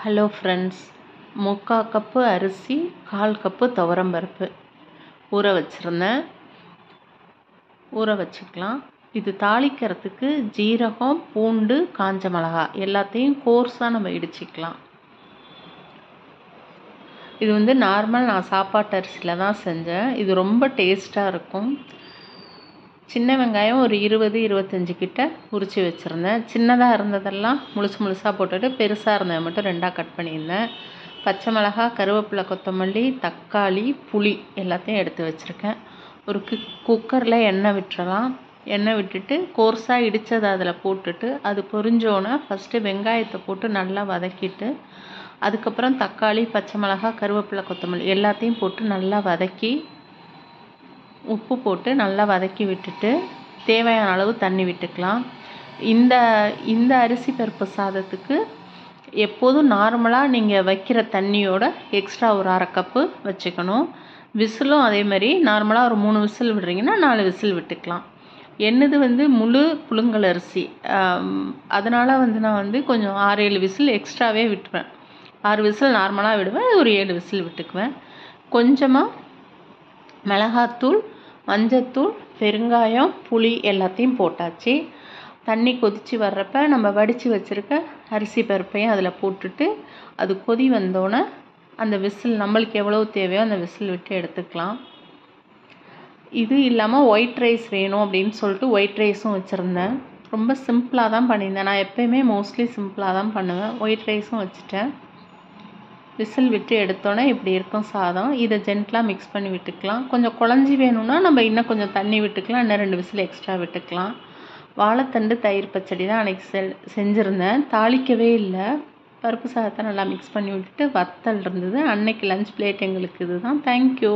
Hello friends, 3/4 cup அரிசி, 1/4 cup துவரம்பருப்பு ஊற வச்சுருந்தேன். ஊற வச்சுக்கலாம். இது தாளிக்கிறதுக்கு ஜீரகம், பூண்டு, காஞ்ச மிளகாய் எல்லாத்தையும் கோர்ஸாக நம்ம இடிச்சிக்கலாம். இது நார்மல் நான் சாப்பாட்டு அரிசியில் தான் செஞ்சேன். இது ரொம்ப டேஸ்ட்டாக இருக்கும். சின்ன வெங்காயம் ஒரு 20-25 கிட்ட உரித்து வச்சுருந்தேன். சின்னதாக இருந்ததெல்லாம் முழுசாக போட்டுட்டு பெருசாக இருந்ததை மட்டும் 2ஆக கட் பண்ணியிருந்தேன். பச்சை மிளகாய், கருவேப்பிலை, கொத்தமல்லி, தக்காளி, புளி எல்லாத்தையும் எடுத்து வச்சுருக்கேன். ஒரு குக்கரில் எண்ணெய் விட்டுறலாம். எண்ணெய் விட்டுட்டு கோர்ஸாக இடித்ததை அதில் போட்டுட்டு அது பொரிஞ்சோன்னே ஃபஸ்ட்டு வெங்காயத்தை போட்டு நல்லா வதக்கிட்டு அதுக்கப்புறம் தக்காளி, பச்சை மிளகாய், கருவேப்பிலை, கொத்தமல்லி எல்லாத்தையும் போட்டு நல்லா வதக்கி உப்பு போட்டு நல்லா வதக்கி விட்டுட்டு தேவையான அளவு தண்ணி விட்டுக்கலாம். இந்த அரிசி பருப்பு சாதத்துக்கு எப்போதும் நார்மலாக நீங்கள் வைக்கிற தண்ணியோட எக்ஸ்ட்ரா ஒரு 1/2 கப்பு வச்சுக்கணும். விசிலும் அதே மாதிரி நார்மலாக ஒரு 3 விசில் விடுறீங்கன்னா 4 விசில் விட்டுக்கலாம். என்னது முழு புழுங்கல் அரிசி, அதனால் நான் கொஞ்சம் 6-7 விசில் எக்ஸ்ட்ராவே விட்டுருவேன். 6 விசில் நார்மலாக விடுவேன், ஒரு 7 விசில் விட்டுக்குவேன். கொஞ்சமாக மிளகாத்தூள், மஞ்சத்தூள், பெருங்காயம், புளி எல்லாத்தையும் போட்டாச்சு. தண்ணி கொதித்து வர்றப்ப நம்ம வடித்து வச்சுருக்க அரிசி பருப்பையும் அதில் போட்டுட்டு அது கொதி வந்தோடனே அந்த விசில் நம்மளுக்கு எவ்வளவு தேவையோ அந்த விசில் விட்டு எடுத்துக்கலாம். இது இல்லாமல் ஒயிட் ரைஸ் வேணும் அப்படின்னு சொல்லிட்டு ஒயிட் ரைஸும் வச்சுருந்தேன். ரொம்ப சிம்பிளாக தான் பண்ணியிருந்தேன். நான் எப்போயுமே மோஸ்ட்லி சிம்பிளாக தான் பண்ணுவேன். ஒயிட் ரைஸும் வச்சுட்டேன். விசில் விட்டு எடுத்தோன்னே இப்படி இருக்கும் சாதம். இதை ஜென்டலாக மிக்ஸ் பண்ணி விட்டுக்கலாம். கொஞ்சம் குழஞ்சி வேணும்னா நம்ம இன்னும் கொஞ்சம் தண்ணி விட்டுக்கலாம், இன்னும் 2 விசில் எக்ஸ்ட்ரா விட்டுக்கலாம். வாழைத்தண்டு தயிர் பச்சடி தான் அன்றைக்கி செஞ்சுருந்தேன். தாளிக்கவே இல்லை. பருப்பு சாதத்தை நல்லா மிக்ஸ் பண்ணி விட்டுட்டு வத்தல் இருந்தது. அன்னைக்கு லஞ்ச் பிளேட் எங்களுக்கு இது தான். தேங்க்யூ.